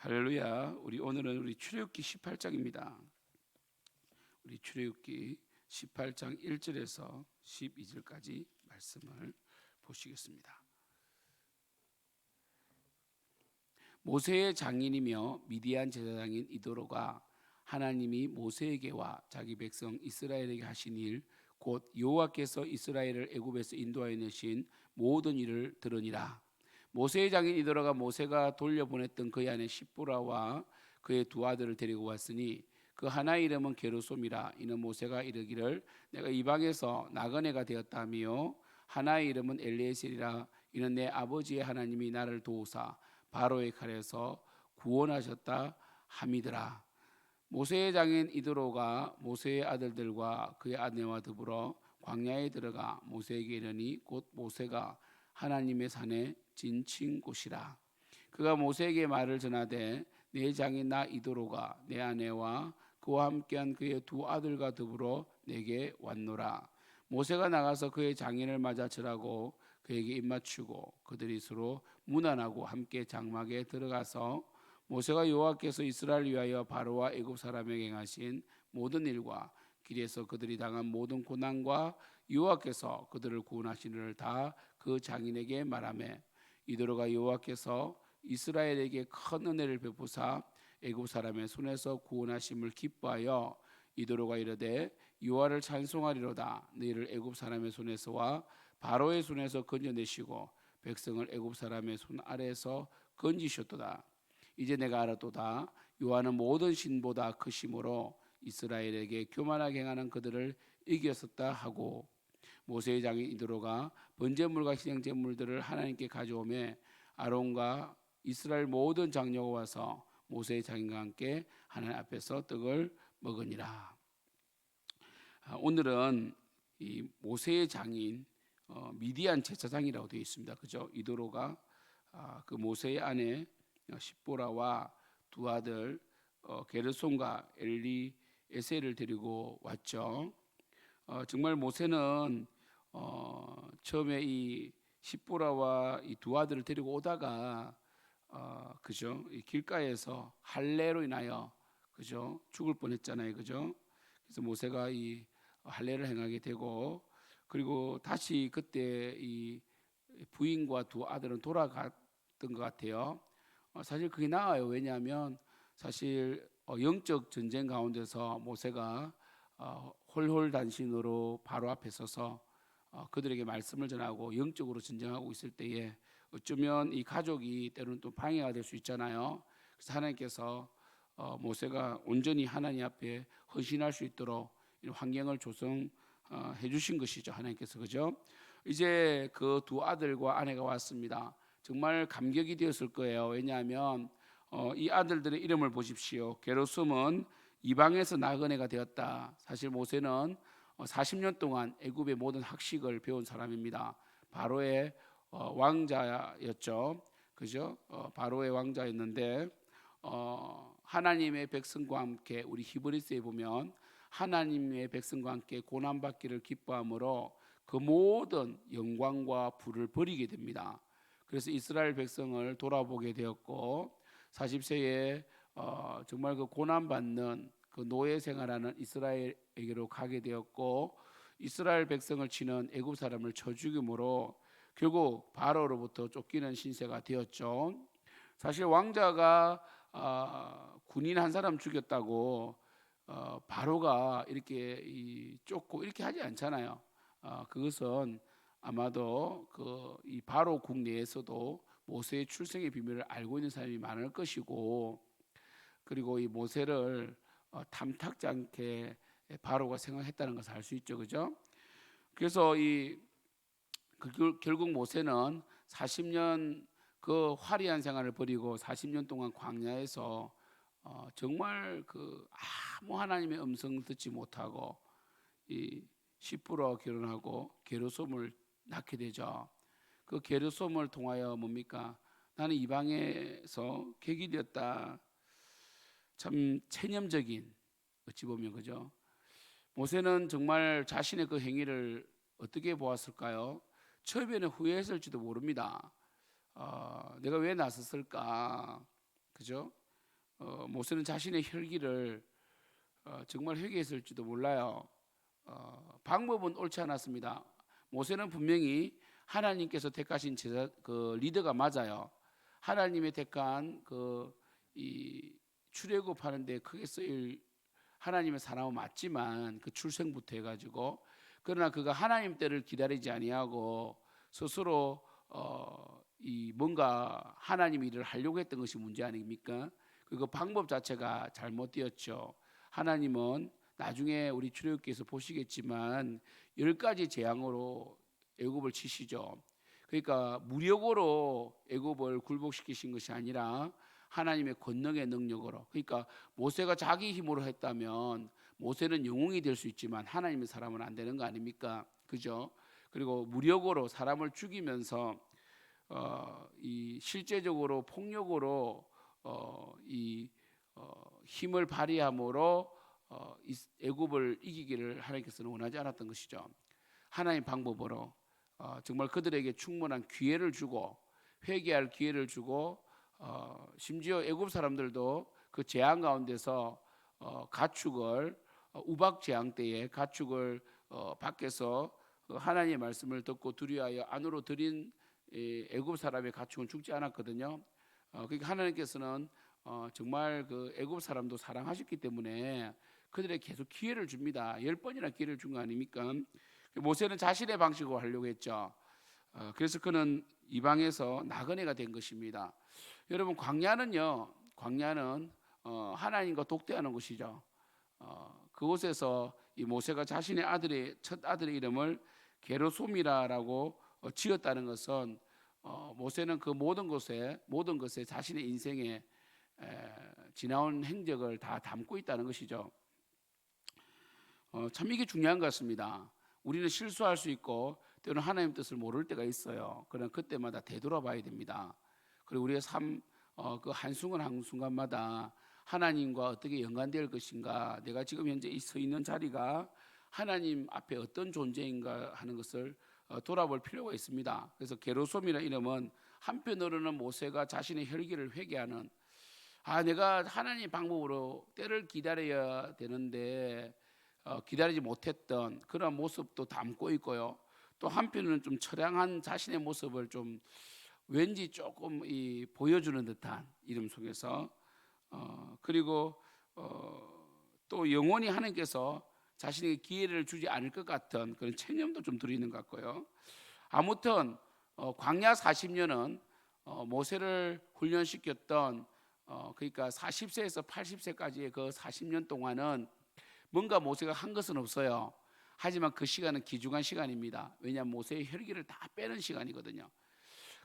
할렐루야. 오늘은 우리 출애굽기 18장입니다. 우리 출애굽기 18장 1절에서 12절까지 말씀을 보시겠습니다. 모세의 장인이며 미디안 제사장인 이도로가 하나님이 모세에게와 자기 백성 이스라엘에게 하신 일 곧 여호와께서 이스라엘을 애굽에서 인도하여 내신 모든 일을 들으니라. 모세의 장인 이도로가 모세가 돌려보냈던 그의 아내 십보라와 그의 두 아들을 데리고 왔으니 그 하나의 이름은 게르솜이라. 이는 모세가 이르기를 내가 이방에서 나그네가 되었다며, 하나의 이름은 엘리에셀이라. 이는 내 아버지의 하나님이 나를 도우사 바로의 칼에서 구원하셨다 함이더라. 모세의 장인 이드로가 모세의 아들들과 그의 아내와 더불어 광야에 들어가 모세에게 이르니 곧 모세가 하나님의 산에 진친 곳이라. 그가 모세에게 말을 전하되 내 장인 나 이드로가 내 아내와 그와 함께한 그의 두 아들과 더불어 내게 왔노라. 모세가 나가서 그의 장인을 맞아 절하고 그에게 입맞추고 그들이 서로 문안하고 함께 장막에 들어가서 모세가 여호와께서 이스라엘 위하여 바로와 애굽 사람에게 행하신 모든 일과 길에서 그들이 당한 모든 고난과 여호와께서 그들을 구원하시는 다 그 장인에게 말하매, 이도로가 여호와께서 이스라엘에게 큰 은혜를 베푸사 애굽 사람의 손에서 구원하심을 기뻐하여 이도로가 이르되 여호와를 찬송하리로다. 너희를 애굽 사람의 손에서와 바로의 손에서 건져내시고 백성을 애굽 사람의 손 아래에서 건지셨도다. 이제 내가 알았도다. 여호와는 모든 신보다 크심으로 이스라엘에게 교만하게 행하는 그들을 이겼었다 하고, 모세의 장인 이드로가 번제물과 희생 제물들을 하나님께 가져오매 아론과 이스라엘 모든 장로가 와서 모세의 장인과 함께 하나님 앞에서 떡을 먹으니라. 오늘은 이 모세의 장인 미디안 제사장이라고 되어 있습니다. 그죠? 이드로가 그 모세의 아내 십보라와 두 아들 게르솜과 엘리에셀을 데리고 왔죠. 정말 모세는 처음에 이 십보라와 이 두 아들을 데리고 오다가 그죠? 이 길가에서 할례로 인하여 그죠? 죽을 뻔했잖아요. 그죠? 그래서 모세가 이 할례를 행하게 되고, 그리고 다시 그때 이 부인과 두 아들은 돌아갔던 것 같아요. 사실 그게 나아요. 왜냐하면 사실 영적 전쟁 가운데서 모세가 홀홀단신으로 바로 앞에 서서 그들에게 말씀을 전하고 영적으로 전쟁하고 있을 때에 어쩌면 이 가족이 때로는 또 방해가 될 수 있잖아요. 그래서 하나님께서 모세가 온전히 하나님 앞에 헌신할 수 있도록 이런 환경을 조성해 주신 것이죠. 하나님께서. 그죠? 이제 그 두 아들과 아내가 왔습니다. 정말 감격이 되었을 거예요. 왜냐하면 이 아들들의 이름을 보십시오. 게르솜은 이방에서 나그네가 되었다. 사실 모세는 40년 동안 애굽의 모든 학식을 배운 사람입니다. 바로의 왕자였죠. 그죠? 바로의 왕자였는데 하나님의 백성과 함께, 우리 히브리서에 보면 하나님의 백성과 함께 고난받기를 기뻐함으로 그 모든 영광과 부를 버리게 됩니다. 그래서 이스라엘 백성을 돌아보게 되었고 40세에 정말 그 고난받는 그 노예 생활하는 이스라엘에게로 가게 되었고, 이스라엘 백성을 치는 애굽 사람을 쳐 죽임으로 결국 바로로부터 쫓기는 신세가 되었죠. 사실 왕자가 군인 한 사람 죽였다고 바로가 이렇게 쫓고 이렇게 하지 않잖아요. 그것은 아마도 이 바로 국 내에서도 모세의 출생의 비밀을 알고 있는 사람이 많을 것이고, 그리고 이 모세를 탐탁지 않게 바로가 생각했다는 것을 알 수 있죠. 그죠? 그래서 결국 모세는 40년 그 화려한 생활을 버리고 40년 동안 광야에서 정말 아무 하나님의 음성을 듣지 못하고 이 십부로 결혼하고 게르솜을 낳게 되죠. 그 게르솜을 통하여 뭡니까? 나는 이방에서 객이 되었다. 참 체념적인, 어찌 보면. 그죠? 모세는 정말 자신의 그 행위를 어떻게 보았을까요? 처음에는 후회했을지도 모릅니다. 내가 왜 나섰을까? 그죠? 모세는 자신의 혈기를 정말 회개했을지도 몰라요. 방법은 옳지 않았습니다. 모세는 분명히 하나님께서 택하신 제자 그 리더가 맞아요. 하나님의 택한 이 출애굽하는데 크게 쓰일 하나님의 사람은 맞지만 그 출생부터 해가지고 그러나 그가 하나님 때를 기다리지 아니하고 스스로 이 뭔가 하나님 일을 하려고 했던 것이 문제 아닙니까? 그 방법 자체가 잘못되었죠. 하나님은 나중에 우리 출애굽기에서 보시겠지만 10가지 재앙으로 애굽을 치시죠. 그러니까 무력으로 애굽을 굴복시키신 것이 아니라 하나님의 권능의 능력으로. 그러니까 모세가 자기 힘으로 했다면 모세는 영웅이 될 수 있지만 하나님의 사람은 안 되는 거 아닙니까? 그죠? 그리고 무력으로 사람을 죽이면서 이 실제적으로 폭력으로 이 힘을 발휘함으로 애굽을 이기기를 하나님께서는 원하지 않았던 것이죠. 하나님 방법으로 정말 그들에게 충분한 기회를 주고 회개할 기회를 주고 심지어 애굽 사람들도 그 재앙 가운데서 가축을 우박 재앙 때에 가축을 밖에서 하나님의 말씀을 듣고 두려워하여 안으로 들인 애굽 사람의 가축은 죽지 않았거든요. 그러니까 하나님께서는 정말 그 애굽 사람도 사랑하셨기 때문에 그들에게 계속 기회를 줍니다. 10번이나 기회를 준 거 아닙니까? 모세는 자신의 방식으로 하려고 했죠. 그래서 그는 이방에서 나그네가 된 것입니다. 여러분 광야는 하나님과 독대하는 곳이죠. 그곳에서 이 모세가 자신의 첫 아들의 이름을 게르솜이라고 지었다는 것은 모세는 그 모든 것에 자신의 인생에 지나온 행적을 다 담고 있다는 것이죠. 참 이게 중요한 것 같습니다. 우리는 실수할 수 있고 때로는 하나님 뜻을 모를 때가 있어요. 그러나 그때마다 되돌아봐야 됩니다. 그리고 우리의 삶 그 한순간 한순간마다 하나님과 어떻게 연관될 것인가, 내가 지금 현재 서 있는 자리가 하나님 앞에 어떤 존재인가 하는 것을 돌아볼 필요가 있습니다. 그래서 게르솜이라는 이름은 한편으로는 모세가 자신의 혈기를 회개하는 내가 하나님 방법으로 때를 기다려야 되는데 기다리지 못했던 그런 모습도 담고 있고요. 또 한편으로는 좀 처량한 자신의 모습을 좀 왠지 조금 보여주는 듯한 이름 속에서 그리고 또 영원히 하나님께서 자신에게 기회를 주지 않을 것 같은 그런 체념도 좀 들어있는 것 같고요. 아무튼 광야 40년은 모세를 훈련시켰던 그러니까 40세에서 80세까지의 그 40년 동안은 뭔가 모세가 한 것은 없어요. 하지만 그 시간은 귀중한 시간입니다. 왜냐하면 모세의 혈기를 다 빼는 시간이거든요.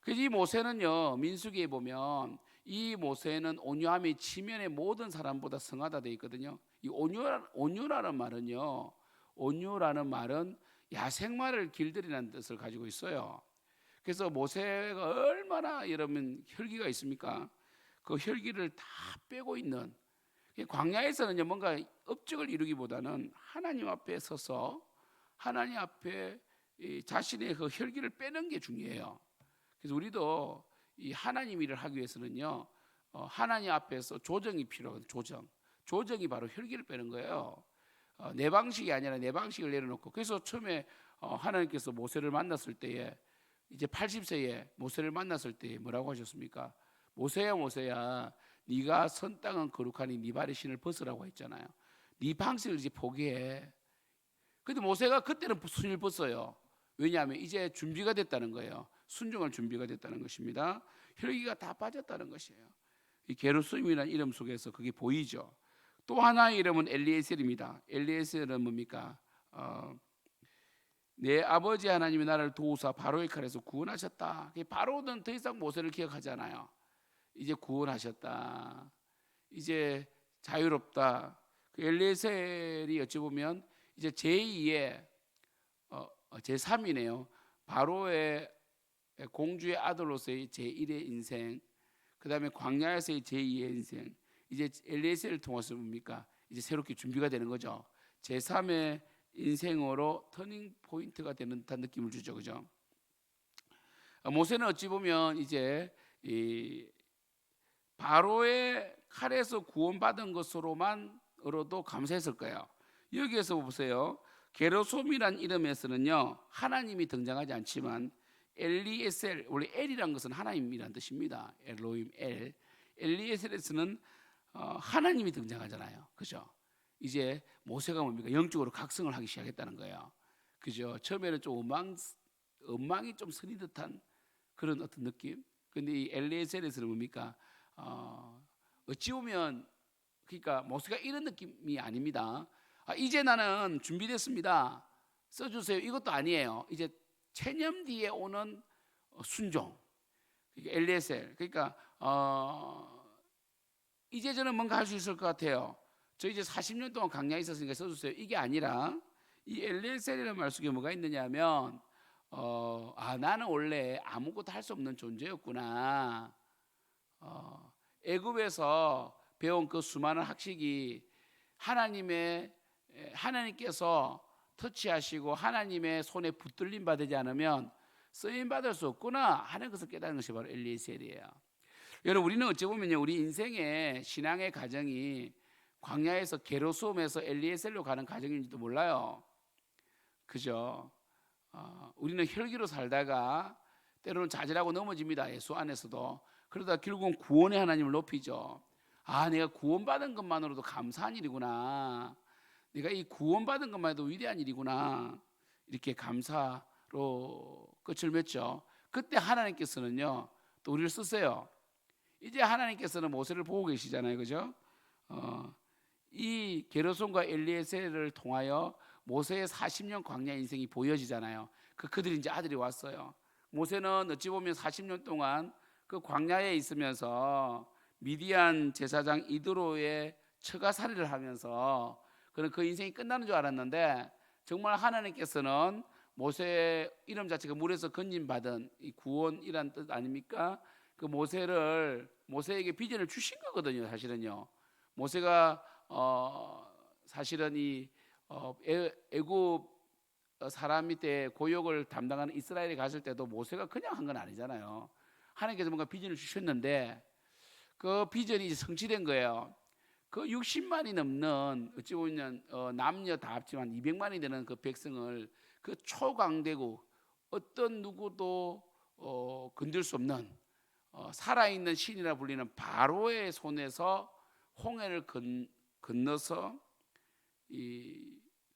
그래서 이 모세는요, 민수기에 보면 이 모세는 온유함이 지면의 모든 사람보다 성하다 되어 있거든요. 이 온유라는 말은 야생마를 길들이라는 뜻을 가지고 있어요. 그래서 모세가 얼마나 여러분 혈기가 있습니까? 그 혈기를 다 빼고 있는, 광야에서는 뭔가 업적을 이루기보다는 하나님 앞에 서서 하나님 앞에 자신의 그 혈기를 빼는 게 중요해요. 그래서 우리도 이 하나님 일을 하기 위해서는요, 하나님 앞에서 조정이 필요해요. 조정이 바로 혈기를 빼는 거예요. 내 방식이 아니라 내 방식을 내려놓고. 그래서 처음에 하나님께서 모세를 만났을 때에 이제 80세에 모세를 만났을 때에 뭐라고 하셨습니까? 모세야 네가 선 땅은 거룩하니 네 발의 신을 벗으라고 했잖아요. 네 방식을 이제 포기해. 근데 모세가 그때는 신을 벗어요. 왜냐하면 이제 준비가 됐다는 거예요. 순종할 준비가 됐다는 것입니다. 혈기가 다 빠졌다는 것이에요. 이 게르솜이라는 이름 속에서 그게 보이죠. 또 하나의 이름은 엘리에셀입니다. 엘리에셀은 뭡니까? 내 아버지 하나님이 나를 도우사 바로의 칼에서 구원하셨다. 바로는 더 이상 모세를 기억하잖아요. 이제 구원하셨다. 이제 자유롭다. 그 엘리에셀이 어찌 보면 이제 제2의 제3이네요. 바로의 공주의 아들로서의 제1의 인생, 그 다음에 광야에서의 제2의 인생, 이제 엘리에셀을 통해서 뭡니까? 이제 새롭게 준비가 되는 거죠. 제3의 인생으로 터닝 포인트가 되는 듯한 느낌을 주죠, 그죠? 모세는 어찌 보면 이제 이 바로의 칼에서 구원받은 것으로만으로도 감사했을 거예요. 여기에서 보세요. 게르솜이란 이름에서는요 하나님이 등장하지 않지만 엘리에셀, 원래 엘이란 것은 하나님이란 뜻입니다. 엘로임 엘. 엘리에셀에서는 하나님이 등장하잖아요. 그죠? 이제 모세가 뭡니까? 영적으로 각성을 하기 시작했다는 거예요. 그죠? 처음에는 좀 엉망이 좀 서린 듯한 그런 어떤 느낌. 근데 이 엘리에셀에서는 뭡니까? 어찌 보면 그러니까 모세가 이런 느낌이 아닙니다. 이제 나는 준비됐습니다. 써주세요. 이것도 아니에요. 이제 체념 뒤에 오는 순종. 그러니까 엘리에셀. 그러니까 이제 저는 뭔가 할 수 있을 것 같아요. 저 이제 40년 동안 광야에 있었으니까 써주세요. 이게 아니라 이 엘리에셀이라는 말 속에 뭐가 있느냐면 나는 원래 아무것도 할 수 없는 존재였구나. 애굽에서 배운 그 수많은 학식이 하나님께서 터치하시고 하나님의 손에 붙들림 받지 않으면 쓰임 받을 수 없구나 하는 것을 깨닫는 것이 바로 엘리에셀이에요. 여러분, 우리는 어찌 보면요, 우리 인생의 신앙의 과정이 광야에서 게르솜에서 엘리에셀로 가는 과정인지도 몰라요. 그죠? 우리는 혈기로 살다가 때로는 좌절하고 넘어집니다. 예수 안에서도. 그러다 결국은 구원의 하나님을 높이죠. 내가 구원받은 것만으로도 감사한 일이구나. 내가 이 구원받은 것만 해도 위대한 일이구나. 이렇게 감사로 끝을 맺죠. 그때 하나님께서는요 또 우리를 쓰세요. 이제 하나님께서는 모세를 보고 계시잖아요. 그죠? 이 게르솜과 엘리에셀을 통하여 모세의 40년 광야 인생이 보여지잖아요. 그들이 이제 아들이 왔어요. 모세는 어찌 보면 40년 동안 그 광야에 있으면서 미디안 제사장 이드로의 처가살이를 하면서 그는 그 인생이 끝나는 줄 알았는데 정말 하나님께서는 모세의 이름 자체가 물에서 건진받은 이 구원이란 뜻 아닙니까? 그 모세에게 비전을 주신 거거든요. 사실은요. 모세가 사실은 이 애굽 사람 밑에 고역을 담당하는 이스라엘에 갔을 때도 모세가 그냥 한 건 아니잖아요. 하나님께서 뭔가 비전을 주셨는데 그 비전이 이제 성취된 거예요. 그 60만이 넘는 어찌 보면 남녀 다 합치면 200만이 되는 그 백성을 그 초강대국 어떤 누구도 건들 수 없는 살아있는 신이라 불리는 바로의 손에서 홍해를 건너서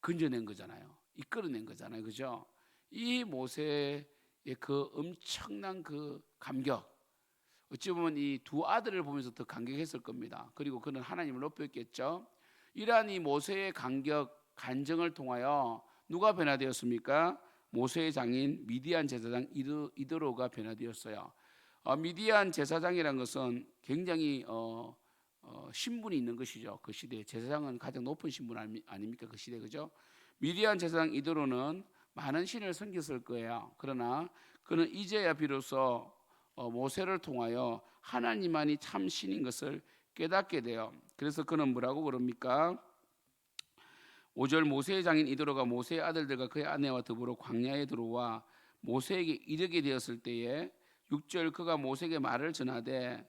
건져낸 거잖아요. 이끌어낸 거잖아요. 그죠? 이 모세의 그 엄청난 그 감격, 어찌 보면 이 두 아들을 보면서 더 감격했을 겁니다. 그리고 그는 하나님을 높였겠죠. 이러한 이 모세의 간정을 통하여 누가 변화되었습니까? 모세의 장인 미디안 제사장 이드로가 변화되었어요. 미디안 제사장이란 것은 굉장히 신분이 있는 것이죠. 그 시대에 제사장은 가장 높은 신분 아닙니까? 그 시대. 그죠? 미디안 제사장 이드로는 많은 신을 섬겼을 거예요. 그러나 그는 이제야 비로소 모세를 통하여 하나님만이 참 신인 것을 깨닫게 돼요. 그래서 그는 뭐라고 그럽니까? 5절 모세의 장인 이드로가 모세의 아들들과 그의 아내와 더불어 광야에 들어와 모세에게 이르게 되었을 때에 6절 그가 모세에게 말을 전하되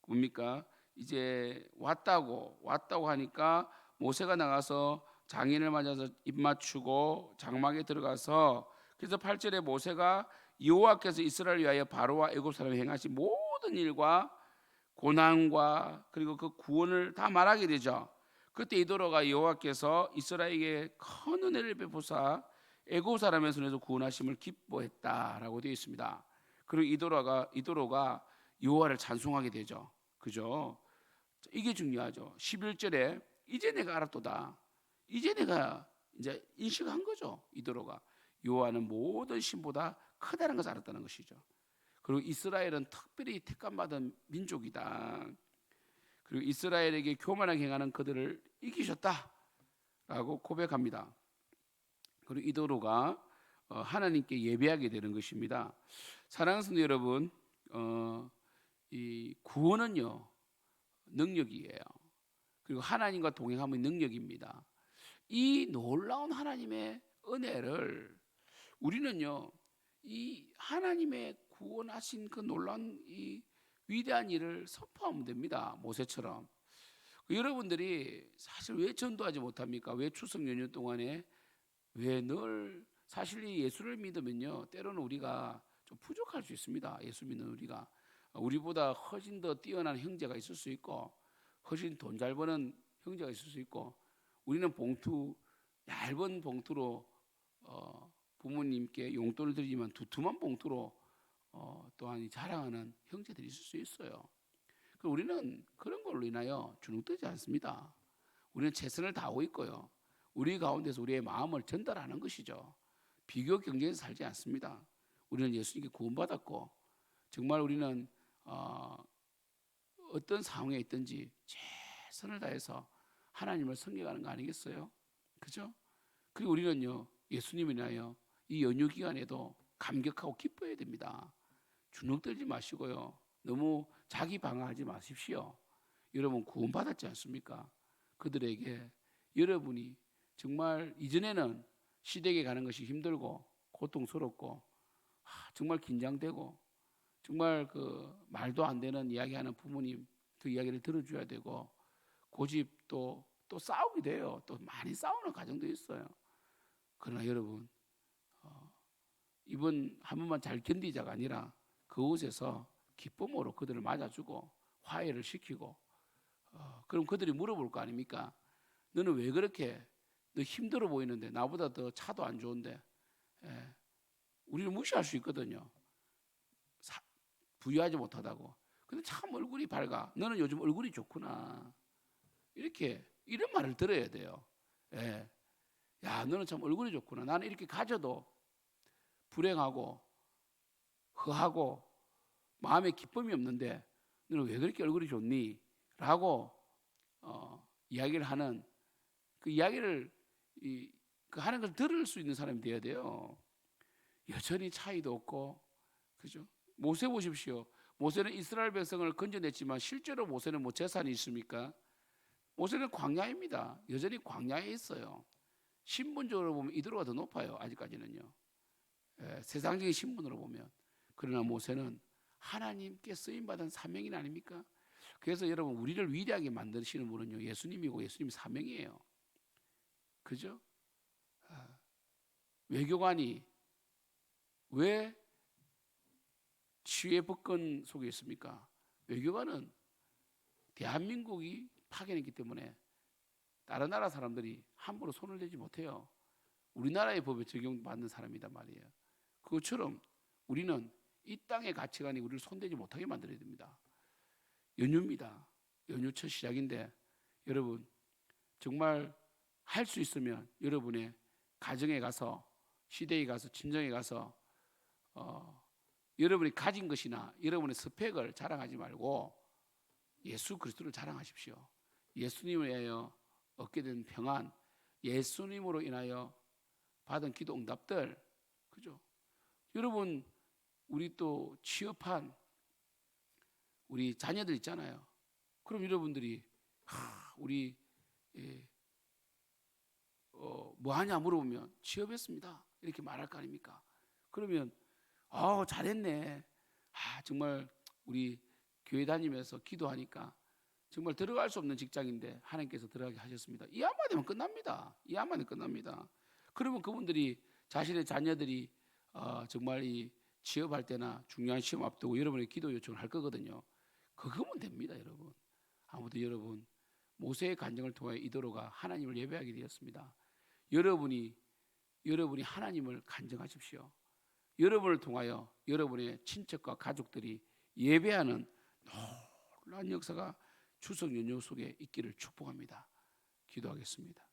뭡니까? 이제 왔다고 하니까 모세가 나가서 장인을 맞아서 입 맞추고 장막에 들어가서 그래서 8절에 모세가 여호와께서 이스라엘을 위하여 바로와 애굽 사람이 행하신 모든 일과 고난과 그리고 그 구원을 다 말하게 되죠. 그때 이도로가 여호와께서 이스라엘에게 큰 은혜를 베푸사 애굽 사람의 손에서 구원하심을 기뻐했다라고 되어 있습니다. 그리고 이도로가 여호와를 찬송하게 되죠. 그죠? 이게 중요하죠. 11절에 이제 내가 알았도다. 이제 내가 이제 인식한 거죠. 이도로가 여호와는 모든 신보다 크다는 것을 알았다는 것이죠. 그리고 이스라엘은 특별히 택감받은 민족이다. 그리고 이스라엘에게 교만하게 행하는 그들을 이기셨다라고 고백합니다. 그리고 이도로가 하나님께 예배하게 되는 것입니다. 사랑하는 성도 여러분, 이 구원은요 능력이에요. 그리고 하나님과 동행하면 능력입니다. 이 놀라운 하나님의 은혜를 우리는요 이 하나님의 구원하신 그 놀라운 이 위대한 일을 선포하면 됩니다. 모세처럼. 여러분들이 사실 왜 전도하지 못합니까? 왜 추석 연휴 동안에 왜 늘 사실 이 예수를 믿으면요, 때로는 우리가 좀 부족할 수 있습니다. 예수 믿는 우리보다 훨씬 더 뛰어난 형제가 있을 수 있고, 훨씬 돈 잘 버는 형제가 있을 수 있고, 우리는 얇은 봉투로 부모님께 용돈을 드리지만 두툼한 봉투로 또한 자랑하는 형제들이 있을 수 있어요. 우리는 그런 걸로 인하여 주눅들지 않습니다. 우리는 최선을 다하고 있고요. 우리 가운데서 우리의 마음을 전달하는 것이죠. 비교 경쟁에서 살지 않습니다. 우리는 예수님께 구원받았고 정말 우리는 어떤 상황에 있든지 최선을 다해서 하나님을 섬겨가는 거 아니겠어요? 그죠? 그리고 우리는요, 예수님을 인하여 이 연휴 기간에도 감격하고 기뻐해야 됩니다. 주눅들지 마시고요. 너무 자기 방어하지 마십시오. 여러분 구원받았지 않습니까? 그들에게 여러분이 정말 이전에는 시댁에 가는 것이 힘들고 고통스럽고 정말 긴장되고 정말 그 말도 안 되는 이야기하는 부모님 그 이야기를 들어줘야 되고 고집 또 싸우게 돼요. 또 많이 싸우는 가정도 있어요. 그러나 여러분 이번 한 번만 잘 견디자가 아니라 그곳에서 기쁨으로 그들을 맞아주고 화해를 시키고 그럼 그들이 물어볼 거 아닙니까? 너는 왜 그렇게 너 힘들어 보이는데 나보다 더 차도 안 좋은데 우리를 무시할 수 있거든요. 부유하지 못하다고. 근데 참 얼굴이 밝아. 너는 요즘 얼굴이 좋구나. 이런 말을 들어야 돼요. 야, 너는 참 얼굴이 좋구나. 나는 이렇게 가져도 불행하고 허하고 마음에 기쁨이 없는데 너는 왜 그렇게 얼굴이 좋니? 라고 이야기를 하는 그 이야기를 하는 걸 들을 수 있는 사람이 되어야 돼요. 여전히 차이도 없고 그죠? 모세 보십시오. 모세는 이스라엘 백성을 건져냈지만 실제로 모세는 뭐 재산이 있습니까? 모세는 광야입니다. 여전히 광야에 있어요. 신분적으로 보면 이드로가 더 높아요. 아직까지는요. 세상적인 신분으로 보면. 그러나 모세는 하나님께 쓰임받은 사명인 아닙니까? 그래서 여러분 우리를 위대하게 만드시는 분은요 예수님이고 예수님 사명이에요. 그죠? 외교관이 왜 치유의 법권 속에 있습니까? 외교관은 대한민국이 파견했기 때문에 다른 나라 사람들이 함부로 손을 대지 못해요. 우리나라의 법에 적용받는 사람이란 말이에요. 그것처럼 우리는 이 땅의 가치관이 우리를 손대지 못하게 만들어야 됩니다. 연휴입니다. 연휴 첫 시작인데 여러분 정말 할 수 있으면 여러분의 가정에 가서 시댁에 가서 친정에 가서 여러분이 가진 것이나 여러분의 스펙을 자랑하지 말고 예수 그리스도를 자랑하십시오. 예수님을 위하여 얻게 된 평안, 예수님으로 인하여 받은 기도 응답들, 그죠? 여러분 우리 또 취업한 우리 자녀들 있잖아요. 그럼 여러분들이 우리 뭐 하냐 물어보면 취업했습니다. 이렇게 말할 거 아닙니까? 그러면 잘했네. 정말 우리 교회 다니면서 기도하니까 정말 들어갈 수 없는 직장인데 하나님께서 들어가게 하셨습니다. 이 한마디면 끝납니다. 이 한마디면 끝납니다. 그러면 그분들이 자신의 자녀들이 정말 이 취업할 때나 중요한 시험 앞두고 여러분의 기도 요청을 할 거거든요. 그거면 됩니다, 여러분. 아무튼 여러분 모세의 간증을 통해 이도로가 하나님을 예배하게 되었습니다. 여러분이 하나님을 간증하십시오. 여러분을 통하여 여러분의 친척과 가족들이 예배하는 놀라운 역사가 추석 연휴 속에 있기를 축복합니다. 기도하겠습니다.